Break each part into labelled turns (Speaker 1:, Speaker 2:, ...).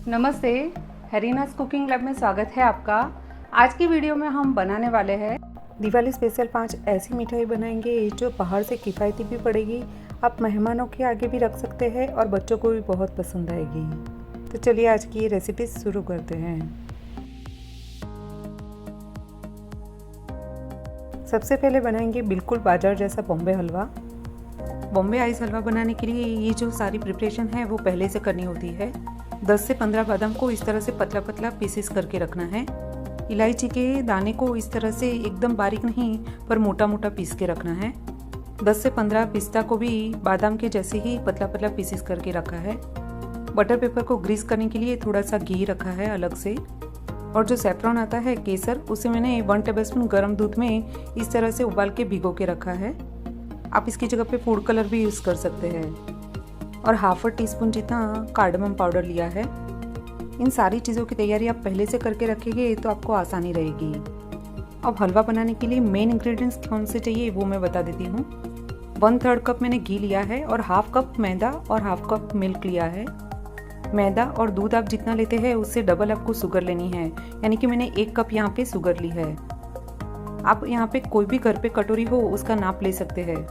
Speaker 1: नमस्ते, हरीनास cooking lab में स्वागत है आपका। आज की वीडियो में हम बनाने वाले हैं
Speaker 2: दिवाली स्पेशल 5 ऐसी मिठाई बनाएंगे जो बाहर से किफ़ायती भी पड़ेगी, आप मेहमानों के आगे भी रख सकते हैं और बच्चों को भी बहुत पसंद आएगी। तो चलिए आज की ये रेसिपी शुरू करते हैं। सबसे पहले बनाएंगे बिल्कुल बाजार जैसा बॉम्बे हलवा। बॉम्बे आइस हलवा बनाने के लिए ये जो सारी प्रिपरेशन है वो पहले से करनी होती है। 10 से 15 बादाम को इस तरह से पतला पतला पीसेस करके रखना है। इलायची के दाने को इस तरह से एकदम बारीक नहीं पर मोटा मोटा पीस के रखना है। 10 से 15 पिस्ता को भी बादाम के जैसे ही पतला पतला पीसेस करके रखा है। बटर पेपर को ग्रीस करने के लिए थोड़ा सा घी रखा है अलग से। और जो सैफरॉन आता है केसर, उसे मैंने 1 टेबलस्पून गर्म दूध में इस तरह से उबाल के भिगो के रखा है। आप इसकी जगह पे फूड कलर भी यूज़ कर सकते हैं। और ½ टीस्पून जितना कार्डमम पाउडर लिया है। इन सारी चीज़ों की तैयारी आप पहले से करके रखेंगे तो आपको आसानी रहेगी। अब हलवा बनाने के लिए मेन इंग्रेडिएंट्स कौन से चाहिए वो मैं बता देती हूँ। 1/3 कप मैंने घी लिया है और ½ कप मैदा और ½ कप मिल्क लिया है। मैदा और दूध आप जितना लेते हैं उससे डबल आपको शुगर लेनी है, यानी कि मैंने 1 कप यहाँ पे शुगर ली है। आप यहाँ पे कोई भी घर पे कटोरी हो उसका नाप ले सकते हैं।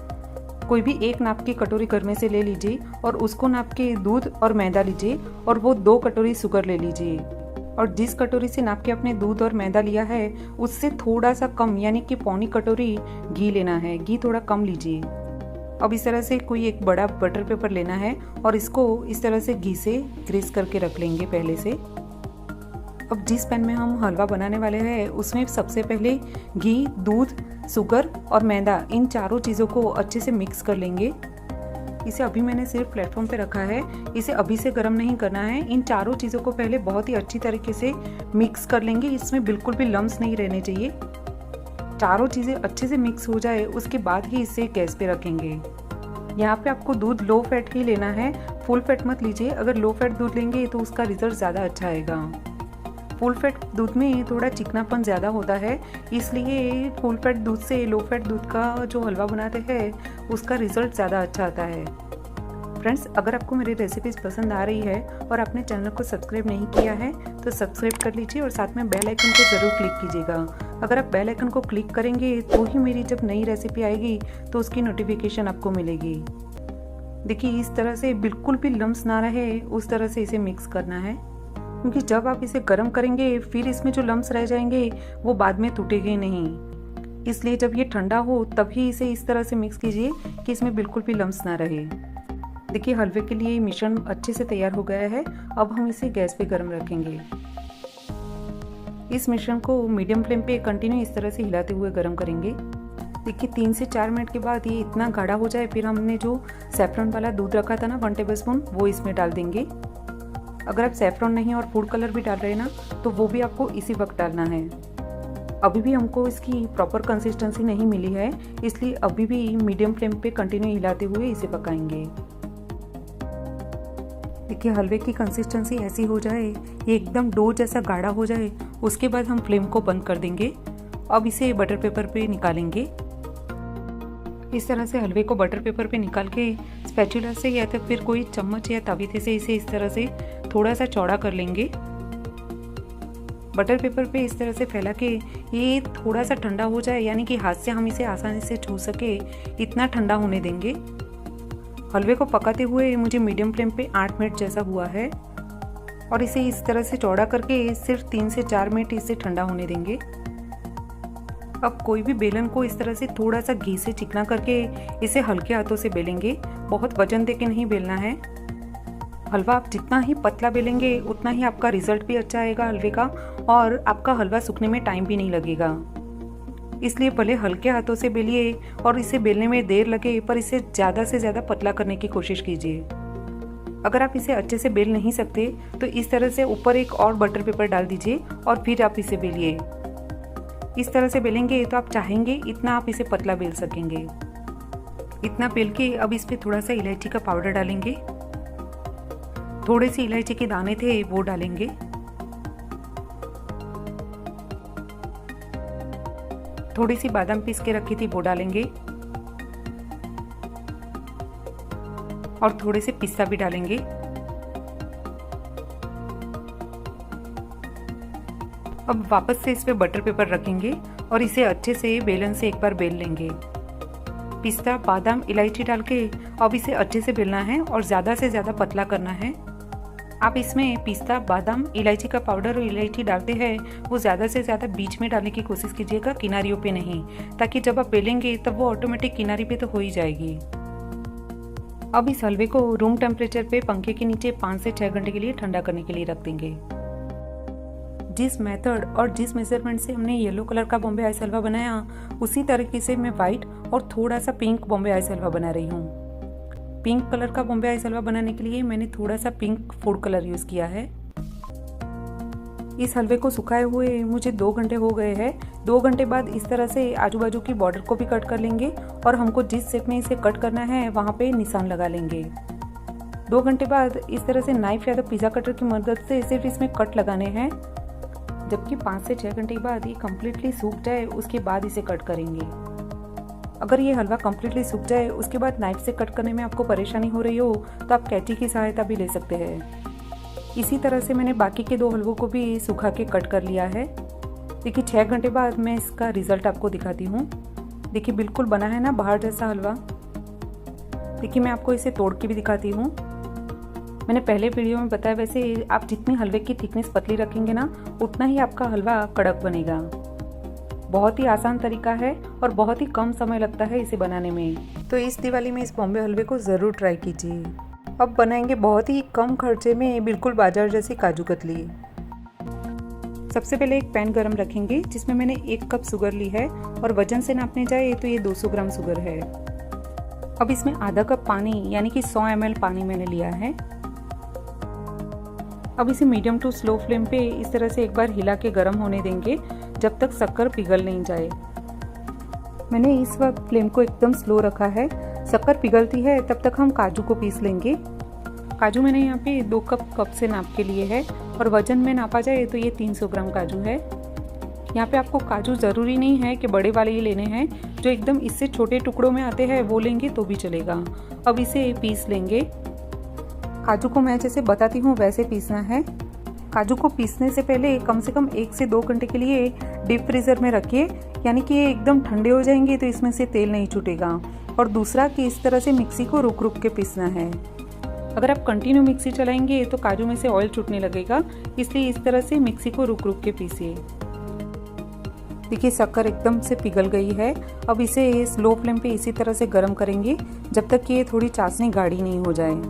Speaker 2: कोई भी एक नाप की कटोरी घर में से ले लीजिए और उसको नाप के दूध और मैदा लीजिए और वो 2 कटोरी शुगर ले लीजिए। और जिस कटोरी से नाप के आपने दूध और मैदा लिया है उससे थोड़ा सा कम, यानी कि पौनी कटोरी घी लेना है। घी थोड़ा कम लीजिए। अब इस तरह से कोई एक बड़ा बटर पेपर लेना है और इसको इस तरह से घी से ग्रीस करके रख लेंगे पहले से। अब जिस पैन में हम हलवा बनाने वाले हैं उसमें सबसे पहले घी, दूध, शुगर और मैदा, इन चारों चीज़ों को अच्छे से मिक्स कर लेंगे। इसे अभी मैंने सिर्फ प्लेटफॉर्म पे रखा है, इसे अभी से गर्म नहीं करना है। इन चारों चीज़ों को पहले बहुत ही अच्छी तरीके से मिक्स कर लेंगे। इसमें बिल्कुल भी लम्स नहीं रहने चाहिए। चारों चीज़ें अच्छे से मिक्स हो जाए उसके बाद ही इसे गैस पे रखेंगे। यहाँ पे आपको दूध लो फैट ही लेना है, फुल फैट मत लीजिए। अगर लो फैट दूध लेंगे तो उसका रिजल्ट ज़्यादा अच्छा आएगा। फुल फैट दूध में थोड़ा चिकनापन ज़्यादा होता है, इसलिए फुल फैट दूध से लो फैट दूध का जो हलवा बनाते हैं उसका रिजल्ट ज़्यादा अच्छा आता है। फ्रेंड्स, अगर आपको मेरी रेसिपीज़ पसंद आ रही है और आपने चैनल को सब्सक्राइब नहीं किया है तो सब्सक्राइब कर लीजिए और साथ में बेल आइकन को ज़रूर क्लिक कीजिएगा। अगर आप बेल आइकन को क्लिक करेंगे तो ही मेरी जब नई रेसिपी आएगी तो उसकी नोटिफिकेशन आपको मिलेगी। देखिए, इस तरह से बिल्कुल भी लम्स ना रहे उस तरह से इसे मिक्स करना है, क्योंकि जब आप इसे गर्म करेंगे फिर इसमें जो लम्स रह जाएंगे वो बाद में टूटेंगे नहीं। इसलिए जब ये ठंडा हो तभी इसे इस तरह से मिक्स कीजिए कि इसमें बिल्कुल भी लम्स ना रहे। देखिए, हलवे के लिए मिश्रण अच्छे से तैयार हो गया है। अब हम इसे गैस पे गर्म रखेंगे। इस मिश्रण को मीडियम फ्लेम पे कंटिन्यू इस तरह से हिलाते हुए गर्म करेंगे। देखिए, 3 से 4 मिनट के बाद ये इतना गाढ़ा हो जाए फिर हमने जो सैफरन वाला दूध रखा था ना 1 टेबलस्पून, वो इसमें डाल देंगे। अगर आप सैफरॉन नहीं और फूड कलर भी डाल रहे हैं ना तो वो भी आपको इसी वक्त डालना है। अभी भी हमको इसकी प्रॉपर कंसिस्टेंसी नहीं मिली है, इसलिए अभी भी मीडियम फ्लेम पे कंटिन्यू हिलाते हुए इसे पकाएंगे। देखिए, हलवे की कंसिस्टेंसी ऐसी हो जाए, ये एकदम डो जैसा गाढ़ा हो जाए, उसके बाद हम फ्लेम को बंद कर देंगे। अब इसे बटर पेपर पे निकालेंगे। इस तरह से हलवे को बटर पेपर पे निकाल के स्पैचुला से या तो फिर कोई चम्मच या तवीथे से इसे इस तरह से थोड़ा सा चौड़ा कर लेंगे। बटर पेपर पे इस तरह से फैला के ये थोड़ा सा ठंडा हो जाए, यानी कि हाथ से हम इसे आसानी से छू सके इतना ठंडा होने देंगे। हलवे को पकाते हुए मुझे मीडियम फ्लेम पे 8 मिनट जैसा हुआ है और इसे इस तरह से चौड़ा करके सिर्फ 3 से 4 मिनट इसे ठंडा होने देंगे। अब कोई भी बेलन को इस तरह से थोड़ा सा घी से चिकना करके इसे हल्के हाथों से बेलेंगे। बहुत वजन देके नहीं बेलना है। हलवा आप जितना ही पतला बेलेंगे उतना ही आपका रिजल्ट भी अच्छा आएगा हलवे का, और आपका हलवा सूखने में टाइम भी नहीं लगेगा। इसलिए भले हल्के हाथों से बेलिए और इसे बेलने में देर लगे, पर इसे ज़्यादा से ज़्यादा पतला करने की कोशिश कीजिए। अगर आप इसे अच्छे से बेल नहीं सकते तो इस तरह से ऊपर एक और बटर पेपर डाल दीजिए और फिर आप इसे बेलिए। इस तरह से बेलेंगे तो आप चाहेंगे इतना आप इसे पतला बेल सकेंगे। इतना बेल के अब इस पे थोड़ा सा इलायची का पाउडर डालेंगे। थोड़े से इलायची के दाने थे वो डालेंगे। थोड़ी सी बादाम पीस के रखी थी वो डालेंगे और थोड़े से पिस्ता भी डालेंगे। अब वापस से इस पे बटर पेपर रखेंगे और इसे अच्छे से बेलन से एक बार बेल लेंगे। पिस्ता, बादाम, इलायची डाल के अब इसे अच्छे से बेलना है और ज़्यादा से ज़्यादा पतला करना है। आप इसमें पिस्ता, बादाम, इलायची का पाउडर और इलायची डालते हैं वो ज़्यादा से ज़्यादा बीच में डालने की कोशिश कीजिएगा, किनारियों पे नहीं, ताकि जब आप बेलेंगे तब वो ऑटोमेटिक किनारी पे तो हो ही जाएगी। अब इस हलवे को रूम टेम्परेचर पे पंखे के नीचे 5 से 6 घंटे के लिए ठंडा करने के लिए रख देंगे। जिस मेथड और जिस मेजरमेंट से हमने येलो कलर का बॉम्बे आइस हलवा बनाया, उसी तरीके से मैं वाइट और थोड़ा सा पिंक बॉम्बे आइस हलवा बना रही हूँ। पिंक कलर का बॉम्बे आइस हलवा बनाने के लिए मैंने थोड़ा सा पिंक फूड कलर यूज़ किया है। इस हलवे को सुखाए हुए मुझे 2 घंटे हो गए हैं। 2 घंटे बाद इस तरह से आजू बाजू की बॉर्डर को भी कट कर लेंगे और हमको जिस शेप में इसे कट करना है वहाँ पे निशान लगा लेंगे। 2 घंटे बाद इस तरह से नाइफ या तो पिज़्ज़ा कटर की मदद से सिर्फ इसमें कट लगाने हैं, जबकि 5 से 6 घंटे के बाद ये कम्प्लीटली सूख जाए उसके बाद इसे कट करेंगे। अगर ये हलवा कम्प्लीटली सूख जाए उसके बाद नाइफ से कट करने में आपको परेशानी हो रही हो तो आप कैंची की सहायता भी ले सकते हैं। इसी तरह से मैंने बाकी के 2 हलवों को भी सुखा के कट कर लिया है। देखिए 6 घंटे बाद मैं इसका रिजल्ट आपको दिखाती हूँ। देखिए बिल्कुल बना है ना बाहर जैसा हलवा। देखिए मैं आपको इसे तोड़ के भी दिखाती हूँ। मैंने पहले वीडियो में बताया वैसे आप जितनी हलवे की थिकनेस पतली रखेंगे ना उतना ही आपका हलवा कड़क बनेगा। बहुत ही आसान तरीका है और बहुत ही कम समय लगता है इसे बनाने में, तो इस दिवाली में इस बॉम्बे हलवे को ज़रूर ट्राई कीजिए। अब बनाएंगे बहुत ही कम खर्चे में बिल्कुल बाजार जैसी काजू कतली। सबसे पहले एक पैन गरम रखेंगे जिसमें मैंने 1 कप शुगर ली है और वजन से नापने जाए तो ये 200 ग्राम शुगर है। अब इसमें आधा कप पानी यानी कि 100 ml पानी मैंने लिया है। अब इसे मीडियम टू स्लो फ्लेम पे इस तरह से एक बार हिला के गर्म होने देंगे जब तक शक्कर पिघल नहीं जाए। मैंने इस वक्त फ्लेम को एकदम स्लो रखा है। शक्कर पिघलती है तब तक हम काजू को पीस लेंगे। काजू मैंने यहाँ पे 2 कप से नाप के लिए है और वजन में नापा जाए तो ये 300 ग्राम काजू है। यहाँ पे आपको काजू ज़रूरी नहीं है कि बड़े वाले ही लेने हैं, जो एकदम इससे छोटे टुकड़ों में आते हैं वो लेंगे तो भी चलेगा। अब इसे पीस लेंगे। काजू को मैं जैसे बताती हूँ वैसे पीसना है। काजू को पीसने से पहले कम से कम 1 से 2 घंटे के लिए डीप फ्रीज़र में रखिए, यानी कि ये एकदम ठंडे हो जाएंगे तो इसमें से तेल नहीं छूटेगा। और दूसरा कि इस तरह से मिक्सी को रुक रुक के पीसना है। अगर आप कंटिन्यू मिक्सी चलाएंगे तो काजू में से ऑयल छूटने लगेगा, इसलिए इस तरह से मिक्सी को रुक रुक के पीसिए। देखिए शक्कर एकदम से पिघल गई है। अब इसे स्लो फ्लेम पे इसी तरह से गर्म करेंगे जब तक कि ये थोड़ी चाशनी गाढ़ी नहीं हो जाए।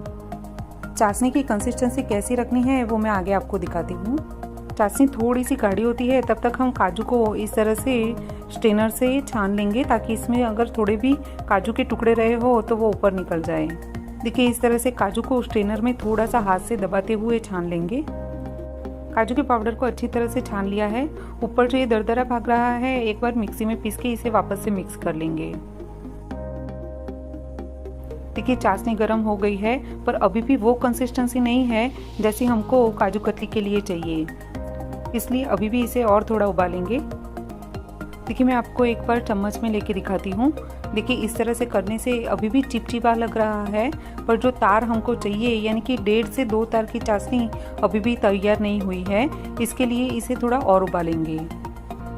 Speaker 2: चाशनी की कंसिस्टेंसी कैसी रखनी है वो मैं आगे आपको दिखाती हूँ। चाशनी थोड़ी सी गाढ़ी होती है तब तक हम काजू को इस तरह से स्ट्रेनर से छान लेंगे, ताकि इसमें अगर थोड़े भी काजू के टुकड़े रहे हो तो वो ऊपर निकल जाए। देखिए इस तरह से काजू को स्ट्रेनर में थोड़ा सा हाथ से दबाते हुए छान लेंगे। काजू के पाउडर को अच्छी तरह से छान लिया है। ऊपर जो ये दरदरा भाग रहा है एक बार मिक्सी में पीस के इसे वापस से मिक्स कर लेंगे। देखिए चाशनी गर्म हो गई है, पर अभी भी वो कंसिस्टेंसी नहीं है जैसी हमको काजू कतली के लिए चाहिए, इसलिए अभी भी इसे और थोड़ा उबालेंगे। देखिए मैं आपको एक बार चम्मच में लेके दिखाती हूँ। देखिए इस तरह से करने से अभी भी चिपचिपा लग रहा है, पर जो तार हमको चाहिए यानी कि 1.5 से 2 तार की चाशनी अभी भी तैयार नहीं हुई है, इसके लिए इसे थोड़ा और उबालेंगे।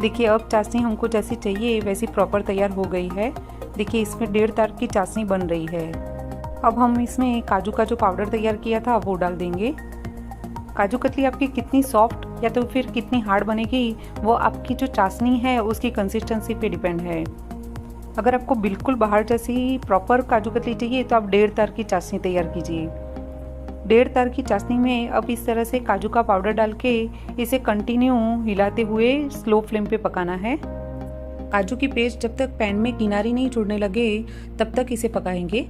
Speaker 2: देखिए अब चाशनी हमको जैसी चाहिए वैसी प्रॉपर तैयार हो गई है। देखिए इसमें 1.5 तार की चाशनी बन रही है। अब हम इसमें काजू का जो पाउडर तैयार किया था वो डाल देंगे। काजू कतली आपकी कितनी सॉफ्ट या तो फिर कितनी हार्ड बनेगी वो आपकी जो चाशनी है उसकी कंसिस्टेंसी पे डिपेंड है। अगर आपको बिल्कुल बाहर जैसी प्रॉपर काजू कतली चाहिए तो आप 1.5 तार की चाशनी तैयार कीजिए। 1.5 तार की चाशनी में अब इस तरह से काजू का पाउडर डाल के इसे कंटिन्यू हिलाते हुए स्लो फ्लेम पे पकाना है। काजू की पेस्ट जब तक पैन में किनारी नहीं छोड़ने लगे तब तक इसे पकाएंगे।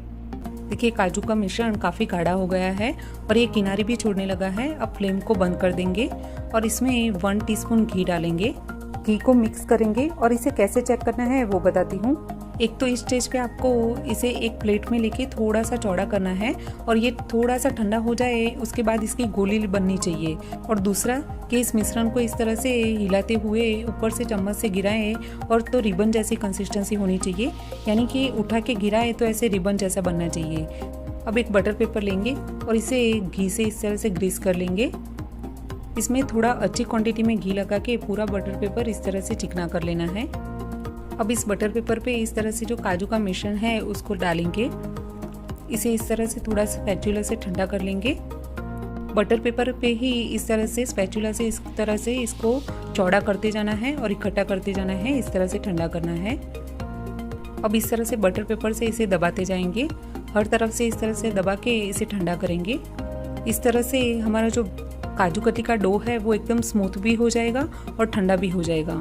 Speaker 2: देखिए काजू का मिश्रण काफ़ी गाढ़ा हो गया है और ये किनारी भी छोड़ने लगा है। अब फ्लेम को बंद कर देंगे और इसमें 1 टीस्पून घी डालेंगे। घी को मिक्स करेंगे और इसे कैसे चेक करना है वो बताती हूँ। एक तो इस स्टेज पे आपको इसे एक प्लेट में लेके थोड़ा सा चौड़ा करना है और ये थोड़ा सा ठंडा हो जाए उसके बाद इसकी गोली बननी चाहिए। और दूसरा कि इस मिश्रण को इस तरह से हिलाते हुए ऊपर से चम्मच से गिराएं और तो रिबन जैसी कंसिस्टेंसी होनी चाहिए, यानी कि उठा के गिराए तो ऐसे रिबन जैसा बनना चाहिए। अब एक बटर पेपर लेंगे और इसे घी से इस तरह से ग्रीस कर लेंगे। इसमें थोड़ा अच्छी क्वांटिटी में घी लगा के पूरा बटर पेपर इस तरह से चिकना कर लेना है। अब इस बटर पेपर पे इस तरह से जो काजू का मिश्रण है उसको डालेंगे। इसे इस तरह से थोड़ा स्पैचुला से ठंडा कर लेंगे। बटर पेपर पे ही इस तरह से स्पैचुला से इस तरह से इसको चौड़ा करते जाना है और इकट्ठा करते जाना है, इस तरह से ठंडा करना है। अब इस तरह से बटर पेपर से इसे दबाते जाएंगे, हर तरफ से इस तरह से दबा के इसे ठंडा करेंगे। इस तरह से हमारा जो काजू कतली का डो है वो एकदम स्मूथ भी हो जाएगा और ठंडा भी हो जाएगा।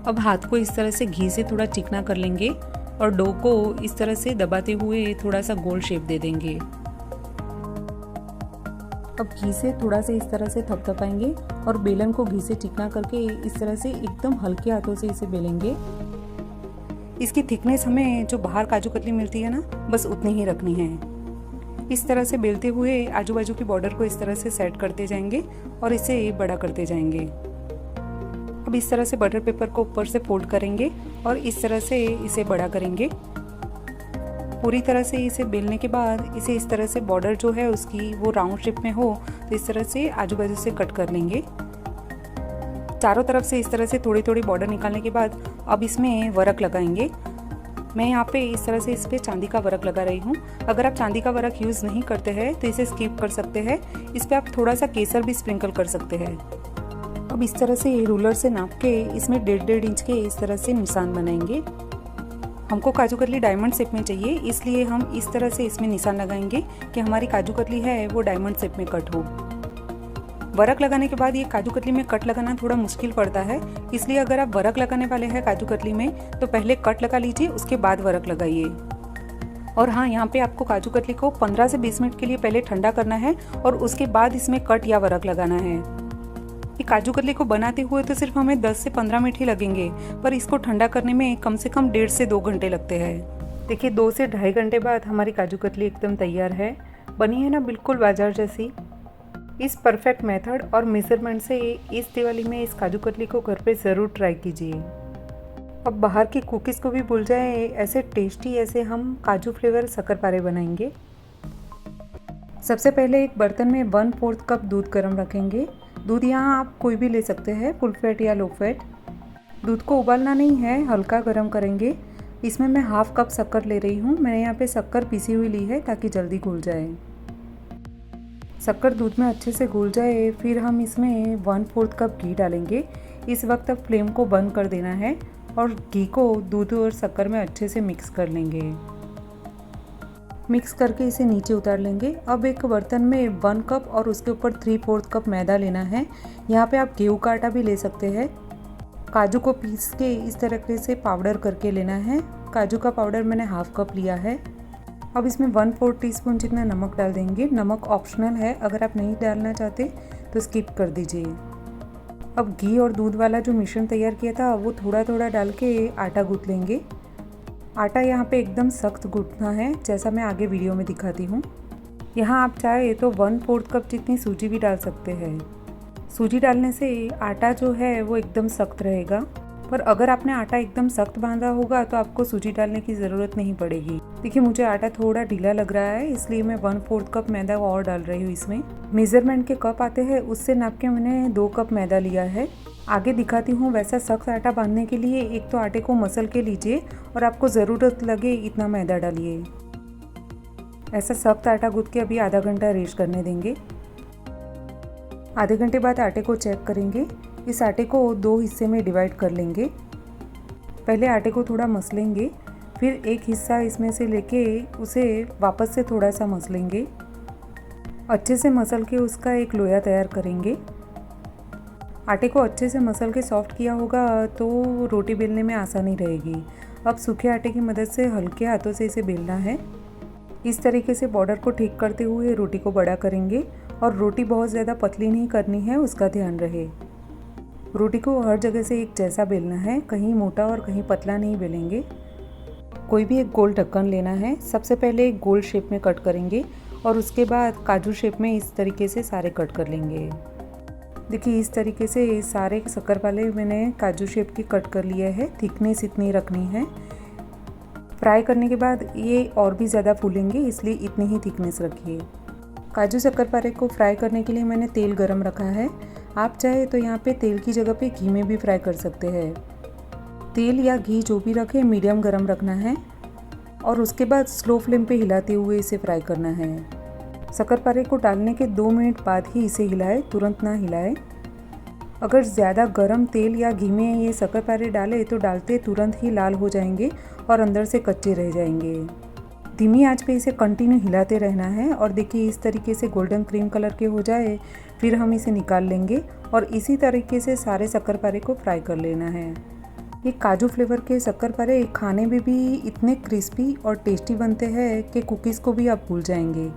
Speaker 2: अब हाथ को इस तरह से घी से थोड़ा चिकना कर लेंगे और डो को इस तरह से दबाते हुए थोड़ा सा गोल शेप दे देंगे। अब घी से थोड़ा से इस तरह से थपथपाएंगे और बेलन को घी से चिकना करके इस तरह से एकदम हल्के हाथों से इसे बेलेंगे। इसकी थिकनेस हमें जो बाहर काजू कतली मिलती है ना, बस उतनी ही रखनी है। इस तरह से बेलते हुए आजू बाजू की बॉर्डर को इस तरह से सेट करते जाएंगे और इसे बड़ा करते जाएंगे। अब इस तरह से बटर पेपर को ऊपर से फोल्ड करेंगे और इस तरह से इसे बड़ा करेंगे। पूरी तरह से इसे बेलने के बाद इसे इस तरह से बॉर्डर जो है उसकी वो राउंड शेप में हो तो इस तरह से आजू बाजू से कट कर लेंगे। चारों तरफ से इस तरह से थोड़ी थोड़ी बॉर्डर निकालने के बाद अब इसमें वर्क लगाएंगे। मैं यहाँ पे इस तरह से इस पे चांदी का वर्क लगा रही हूँ। अगर आप चांदी का वर्क यूज़ नहीं करते हैं तो इसे स्किप कर सकते हैं। इस पे आप थोड़ा सा केसर भी स्प्रिंकल कर सकते हैं। अब इस तरह से रूलर से नाप के इसमें 1.5 इंच के इस तरह से निशान बनाएंगे। हमको काजू कतली डायमंड शेप में चाहिए, इसलिए हम इस तरह से इसमें निशान लगाएंगे कि हमारी काजू कतली है वो डायमंड शेप में कट हो। वर्क लगाने के बाद ये काजू कतली में कट लगाना थोड़ा मुश्किल पड़ता है, इसलिए अगर आप वर्क लगाने वाले हैं काजू कतली में तो पहले कट लगा लीजिए, उसके बाद वर्क लगाइए। और हाँ, यहाँ पे आपको काजू कतली को 15 से 20 मिनट के लिए पहले ठंडा करना है और उसके बाद इसमें कट या वर्क लगाना है। ये काजू कतली को बनाते हुए तो सिर्फ हमें 10 से 15 मिनट ही लगेंगे, पर इसको ठंडा करने में कम से कम 1.5 से 2 घंटे लगते हैं। देखिए 2 से 2.5 घंटे बाद हमारी काजू कतली एकदम तैयार है। बनी है ना बिल्कुल बाजार जैसी। इस परफेक्ट मेथड और मेजरमेंट से इस दिवाली में इस काजू कतली को घर पे ज़रूर ट्राई कीजिए। अब बाहर की कुकीज़ को भी भूल जाए, ऐसे टेस्टी ऐसे हम काजू फ्लेवर शक्करपारे बनाएंगे। सबसे पहले एक बर्तन में 1/4 कप दूध गर्म रखेंगे। दूध यहाँ आप कोई भी ले सकते हैं, फुल फैट या लो फैट। दूध को उबालना नहीं है, हल्का गर्म करेंगे। इसमें मैं 1/2 कप शक्कर ले रही हूँ। मैंने यहाँ पे शक्कर पीसी हुई ली है ताकि जल्दी घुल जाए। शक्कर दूध में अच्छे से घुल जाए फिर हम इसमें 1/4 कप घी डालेंगे। इस वक्त अब फ्लेम को बंद कर देना है और घी को दूध और शक्कर में अच्छे से मिक्स कर लेंगे। मिक्स करके इसे नीचे उतार लेंगे। अब एक बर्तन में 1 कप और उसके ऊपर 3/4 कप मैदा लेना है। यहाँ पे आप गेहूं का आटा भी ले सकते हैं। काजू को पीस के इस तरीके से पाउडर करके लेना है। काजू का पाउडर मैंने 1/2 कप लिया है। अब इसमें 1/4 टीस्पून जितना नमक डाल देंगे। नमक ऑप्शनल है, अगर आप नहीं डालना चाहते तो स्किप कर दीजिए। अब घी और दूध वाला जो मिश्रण तैयार किया था वो थोड़ा थोड़ा डाल के आटा गूँथ लेंगे। आटा यहाँ पे एकदम सख्त गूँथना है, जैसा मैं आगे वीडियो में दिखाती हूँ। यहाँ आप चाहे तो 1/4 कप जितनी सूजी भी डाल सकते हैं। सूजी डालने से आटा जो है वो एकदम सख्त रहेगा, पर अगर आपने आटा एकदम सख्त बांधा होगा तो आपको सूजी डालने की ज़रूरत नहीं पड़ेगी। देखिए मुझे आटा थोड़ा ढीला लग रहा है, इसलिए मैं 1/4 कप मैदा और डाल रही हूँ इसमें। मेज़रमेंट के कप आते हैं, उससे नाप के मैंने 2 कप मैदा लिया है। आगे दिखाती हूँ। वैसा सख्त आटा बांधने के लिए एक तो आटे को मसल के लीजिए और आपको ज़रूरत लगे इतना मैदा डालिए। ऐसा सख्त आटा गूँथ के अभी आधा घंटा रेस्ट करने देंगे। आधे घंटे बाद आटे को चेक करेंगे। इस आटे को 2 हिस्से में डिवाइड कर लेंगे। पहले आटे को थोड़ा मसलेंगे, फिर एक हिस्सा इसमें से लेके उसे वापस से थोड़ा सा मसलेंगे। अच्छे से मसल के उसका एक लोया तैयार करेंगे। आटे को अच्छे से मसल के सॉफ्ट किया होगा तो रोटी बेलने में आसानी रहेगी। अब सूखे आटे की मदद से हल्के हाथों से इसे बेलना है। इस तरीके से बॉर्डर को ठीक करते हुए रोटी को बड़ा करेंगे और रोटी बहुत ज़्यादा पतली नहीं करनी है, उसका ध्यान रहे। रोटी को हर जगह से एक जैसा बेलना है, कहीं मोटा और कहीं पतला नहीं बेलेंगे। कोई भी एक गोल ढक्कन लेना है। सबसे पहले एक गोल शेप में कट करेंगे और उसके बाद काजू शेप में इस तरीके से सारे कट कर लेंगे। देखिए इस तरीके से सारे शक्करपारे मैंने काजू शेप की कट कर लिया है। थिकनेस इतनी रखनी है। फ्राई करने के बाद ये और भी ज़्यादा फूलेंगे, इसलिए इतनी ही थिकनेस रखिए। काजू शक्करपारे को फ्राई करने के लिए मैंने तेल गरम रखा है। आप चाहे तो यहाँ पे तेल की जगह पे घी में भी फ्राई कर सकते हैं। तेल या घी जो भी रखें मीडियम गरम रखना है और उसके बाद स्लो फ्लेम पे हिलाते हुए इसे फ्राई करना है। शक्करपारे को डालने के 2 मिनट बाद ही इसे हिलाएं, तुरंत ना हिलाएं। अगर ज़्यादा गरम तेल या घी में ये शक्करपारे डालें तो डालते तुरंत ही लाल हो जाएंगे और अंदर से कच्चे रह जाएंगे। धीमी आंच पे इसे कंटिन्यू हिलाते रहना है और देखिए इस तरीके से गोल्डन क्रीम कलर के हो जाए फिर हम इसे निकाल लेंगे और इसी तरीके से सारे शक्करपारे को फ्राई कर लेना है। ये काजू फ्लेवर के शक्करपारे खाने में भी इतने क्रिस्पी और टेस्टी बनते हैं कि कुकीज़ को भी आप भूल जाएंगे।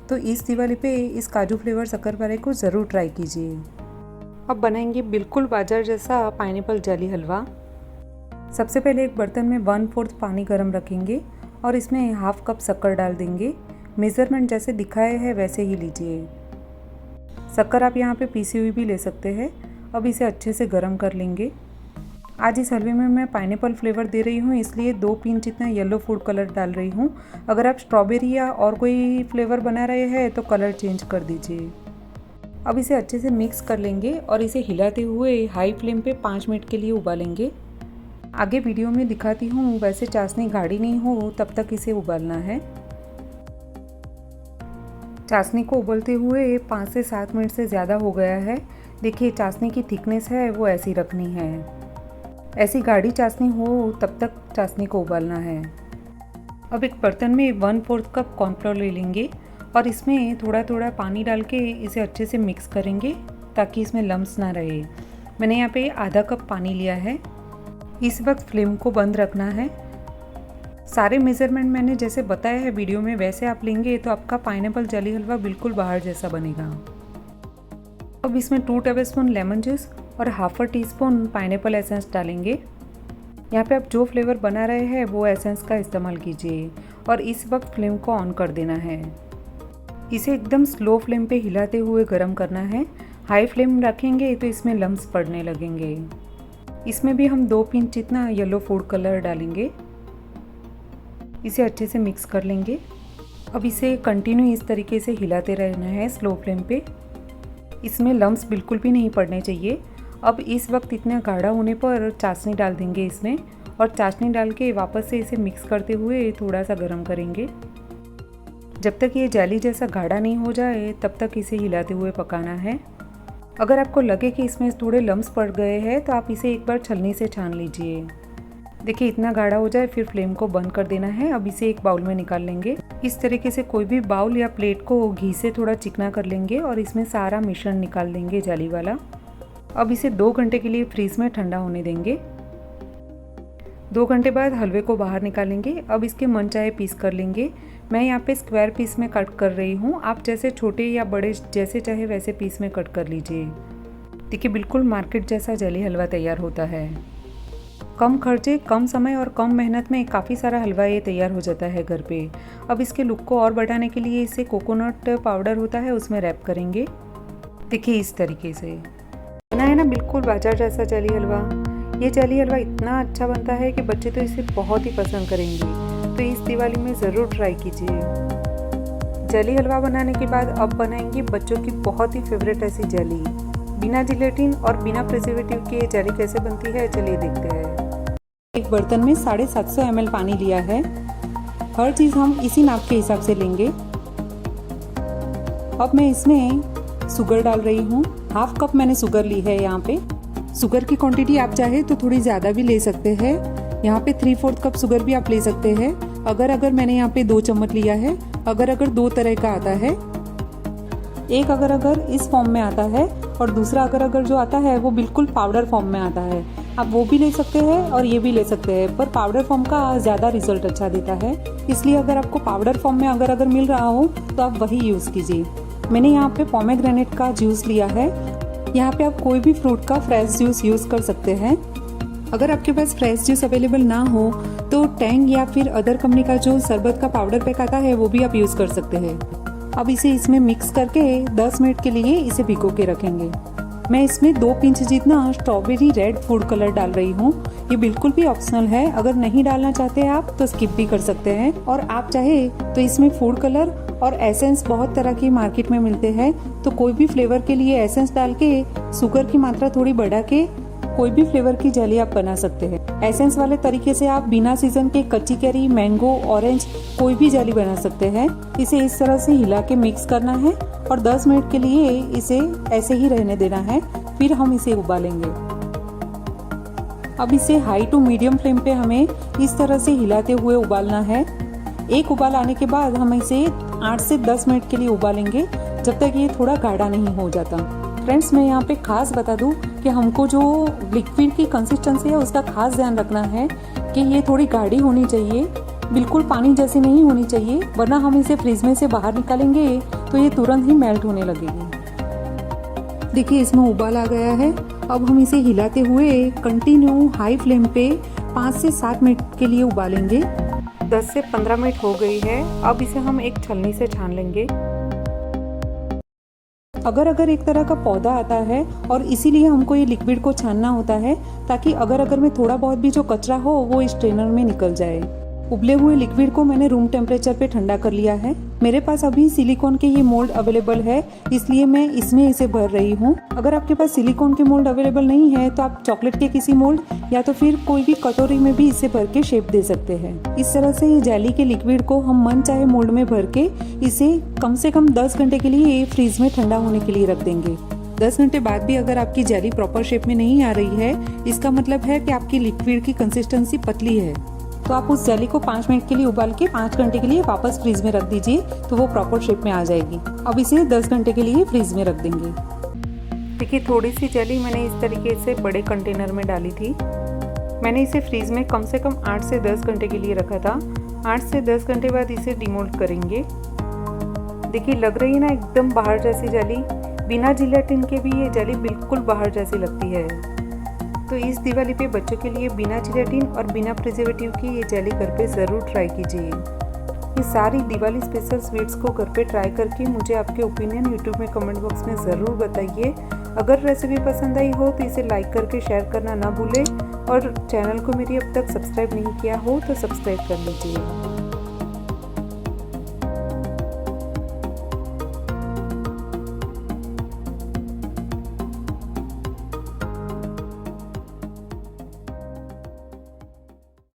Speaker 2: तो इस दिवाली पे इस काजू फ्लेवर शक्करपारे को ज़रूर ट्राई कीजिए। अब बनाएंगे बिल्कुल बाजार जैसा पाइनएप्पल जेली हलवा। सबसे पहले एक बर्तन में 1/4 पानी गर्म रखेंगे और इसमें हाफ कप शक्कर डाल देंगे। मेज़रमेंट जैसे दिखाए है वैसे ही लीजिए। शक्कर आप यहाँ पे पीसी हुई भी ले सकते हैं। अब इसे अच्छे से गर्म कर लेंगे। आज इस हलवे में मैं पाइनएप्पल फ्लेवर दे रही हूँ, इसलिए 2 पिंच जितना येलो फूड कलर डाल रही हूँ। अगर आप स्ट्रॉबेरी या और कोई फ्लेवर बना रहे हैं तो कलर चेंज कर दीजिए। अब इसे अच्छे से मिक्स कर लेंगे और इसे हिलाते हुए हाई फ्लेम पे 5 मिनट के लिए उबालेंगे। आगे वीडियो में दिखाती हूँ, वैसे चाशनी गाढ़ी नहीं हो तब तक इसे उबालना है। चाशनी को उबलते हुए 5 से 7 मिनट से ज़्यादा हो गया है। देखिए चाशनी की थिकनेस है वो ऐसी रखनी है। ऐसी गाढ़ी चाशनी हो तब तक चाशनी को उबालना है। अब एक बर्तन में 1/4 कप कॉर्नफ्लोर ले लेंगे और इसमें थोड़ा थोड़ा पानी डाल के इसे अच्छे से मिक्स करेंगे ताकि इसमें लम्स ना रहे। मैंने यहाँ पे आधा कप पानी लिया है। इस वक्त फ्लेम को बंद रखना है। सारे मेज़रमेंट मैंने जैसे बताया है वीडियो में वैसे आप लेंगे तो आपका पाइनएप्पल जेली हलवा बिल्कुल बाहर जैसा बनेगा। अब इसमें 2 टेबलस्पून लेमन जूस और ½ टीस्पून पाइनएप्पल एसेंस डालेंगे। यहाँ पे आप जो फ्लेवर बना रहे हैं वो एसेंस का इस्तेमाल कीजिए और इस वक्त फ्लेम को ऑन कर देना है। इसे एकदम स्लो फ्लेम पे हिलाते हुए गर्म करना है। हाई फ्लेम रखेंगे तो इसमें लम्स पड़ने लगेंगे। इसमें भी हम 2 पिंच जितना येलो फूड कलर डालेंगे। इसे अच्छे से मिक्स कर लेंगे। अब इसे कंटिन्यू इस तरीके से हिलाते रहना है स्लो फ्लेम पे। इसमें लम्स बिल्कुल भी नहीं पड़ने चाहिए। अब इस वक्त इतना गाढ़ा होने पर चाशनी डाल देंगे इसमें और चाशनी डाल के वापस से इसे मिक्स करते हुए थोड़ा सा गर्म करेंगे। जब तक ये जेली जैसा गाढ़ा नहीं हो जाए तब तक इसे हिलाते हुए पकाना है। अगर आपको लगे कि इसमें थोड़े लम्स पड़ गए हैं तो आप इसे एक बार छलनी से छान लीजिए। देखिए इतना गाढ़ा हो जाए फिर फ्लेम को बंद कर देना है। अब इसे एक बाउल में निकाल लेंगे। इस तरीके से कोई भी बाउल या प्लेट को घी से थोड़ा चिकना कर लेंगे और इसमें सारा मिश्रण निकाल देंगे जेली वाला। अब इसे 2 घंटे के लिए फ्रीज में ठंडा होने देंगे। 2 घंटे बाद हलवे को बाहर निकालेंगे। अब इसके मनचाहे पीस कर लेंगे। मैं यहाँ पे स्क्वायर पीस में कट कर रही हूँ। आप जैसे छोटे या बड़े जैसे चाहे वैसे पीस में कट कर लीजिए। देखिए बिल्कुल मार्केट जैसा जेली हलवा तैयार होता है। कम खर्चे, कम समय और कम मेहनत में काफ़ी सारा हलवा ये तैयार हो जाता है घर पे। अब इसके लुक को और बढ़ाने के लिए इसे कोकोनट पाउडर होता है उसमें रैप करेंगे। देखिए इस तरीके से बना है ना बिल्कुल बाजार जैसा जेली हलवा। ये जेली हलवा इतना अच्छा बनता है कि बच्चे तो इसे बहुत ही पसंद करेंगे। तो इस दिवाली में ज़रूर ट्राई कीजिए। जेली हलवा बनाने के बाद अब बनाएंगे बच्चों की बहुत ही फेवरेट ऐसी जेली। बिना जिलेटिन और बिना प्रिजर्वेटिव के ये जेली कैसे बनती है चलिए देखते हैं। एक बर्तन में 750 ml पानी लिया है। हर चीज़ हम इसी नाप के हिसाब से लेंगे। अब मैं इसमें शुगर डाल रही हूँ। ½ कप मैंने शुगर ली है। यहाँ पे शुगर की क्वांटिटी आप चाहे तो थोड़ी ज़्यादा भी ले सकते हैं। यहाँ पे 3/4 कप शुगर भी आप ले सकते हैं। अगर मैंने यहाँ पे 2 चम्मच लिया है। अगर 2 तरह का आता है, एक अगर इस फॉर्म में आता है और दूसरा अगर जो आता है वो बिल्कुल पाउडर फॉर्म में आता है। आप वो भी ले सकते हैं और ये भी ले सकते हैं, पर पाउडर फॉर्म का ज़्यादा रिजल्ट अच्छा देता है। इसलिए अगर आपको पाउडर फॉर्म में अगर मिल रहा हो तो आप वही यूज़ कीजिए। मैंने यहाँ पे पोमेग्रेनेट का जूस लिया है। यहाँ पे आप कोई भी फ्रूट का फ्रेश जूस यूज़ कर सकते हैं। अगर आपके पास फ्रेश जूस अवेलेबल ना हो तो टैंग या फिर अदर कंपनी का जो शरबत का पाउडर पैक आता है वो भी आप यूज़ कर सकते हैं। अब इसे इसमें मिक्स करके 10 मिनट के लिए इसे भिगो के रखेंगे। मैं इसमें 2 पिंच जितना स्ट्रॉबेरी रेड फूड कलर डाल रही हूँ। ये बिल्कुल भी ऑप्शनल है, अगर नहीं डालना चाहते आप तो स्किप भी कर सकते हैं। और आप चाहे तो इसमें फूड कलर और एसेंस बहुत तरह की मार्केट में मिलते हैं, तो कोई भी फ्लेवर के लिए एसेंस डाल के शुगर की मात्रा थोड़ी बढ़ा के कोई भी फ्लेवर की जेली आप बना सकते हैं। एसेंस वाले तरीके से आप बिना सीजन के कच्ची कैरी, मैंगो, ऑरेंज कोई भी जेली बना सकते हैं। इसे इस तरह से हिला के मिक्स करना है और 10 मिनट के लिए इसे ऐसे ही रहने देना है, फिर हम इसे उबालेंगे। अब इसे हाई टू मीडियम फ्लेम पे हमें इस तरह से हिलाते हुए उबालना है। एक उबाल आने के बाद हम इसे 8 से 10 मिनट के लिए उबालेंगे, जब तक ये थोड़ा गाढ़ा नहीं हो जाता। फ्रेंड्स, मैं यहाँ पे खास बता दूँ कि हमको जो लिक्विड की कंसिस्टेंसी है उसका खास ध्यान रखना है कि ये थोड़ी गाढ़ी होनी चाहिए, बिल्कुल पानी जैसी नहीं होनी चाहिए, वरना हम इसे फ्रिज में से बाहर निकालेंगे तो ये तुरंत ही मेल्ट होने लगेगी। देखिए, इसमें उबाल आ गया है। अब हम इसे हिलाते हुए कंटिन्यू हाई फ्लेम पे 5 से 7 मिनट के लिए उबालेंगे। 10 से 15 मिनट हो गई है। अब इसे हम एक छलनी से छान लेंगे। अगर एक तरह का पौधा आता है और इसीलिए हमको ये लिक्विड को छानना होता है, ताकि अगर में थोड़ा बहुत भी जो कचरा हो वो इस स्ट्रेनर में निकल जाए। उबले हुए लिक्विड को मैंने रूम टेम्परेचर पे ठंडा कर लिया है। मेरे पास अभी सिलिकॉन के ये मोल्ड अवेलेबल है, इसलिए मैं इसमें इसे भर रही हूँ। अगर आपके पास सिलिकॉन के मोल्ड अवेलेबल नहीं है तो आप चॉकलेट के किसी मोल्ड या तो फिर कोई भी कटोरी में भी इसे भर के शेप दे सकते हैं। इस तरह से ये जेली के लिक्विड को हम मन चाहे मोल्ड में भर के इसे कम से कम 10 घंटे के लिए फ्रीज में ठंडा होने के लिए रख देंगे। 10 घंटे बाद भी अगर आपकी जेली प्रॉपर शेप में नहीं आ रही है, इसका मतलब है कि आपकी लिक्विड की कंसिस्टेंसी पतली है। तो आप उस जेली को 5 मिनट के लिए उबाल के 5 घंटे के लिए वापस फ्रीज में रख दीजिए, तो वो प्रॉपर शेप में आ जाएगी। अब इसे 10 घंटे के लिए फ्रीज में रख देंगे। देखिए, थोड़ी सी जेली मैंने इस तरीके से बड़े कंटेनर में डाली थी। मैंने इसे फ्रीज में कम से कम 8 से 10 घंटे के लिए रखा था। 8 से 10 घंटे बाद इसे डिमोल्ड करेंगे। देखिए, लग रही है ना एकदम बाहर जैसी जेली। बिना जिलेटिन के भी ये जेली बिल्कुल बाहर जैसी लगती है। तो इस दिवाली पे बच्चों के लिए बिना जिलेटिन और बिना प्रिजर्वेटिव की ये जेली घर पे ज़रूर ट्राई कीजिए। ये सारी दिवाली स्पेशल स्वीट्स को घर पे ट्राई करके मुझे आपके ओपिनियन यूट्यूब में कमेंट बॉक्स में ज़रूर बताइए। अगर रेसिपी पसंद आई हो तो इसे लाइक करके शेयर करना ना भूलें, और चैनल को मेरी अब तक सब्सक्राइब नहीं किया हो तो सब्सक्राइब कर लीजिए।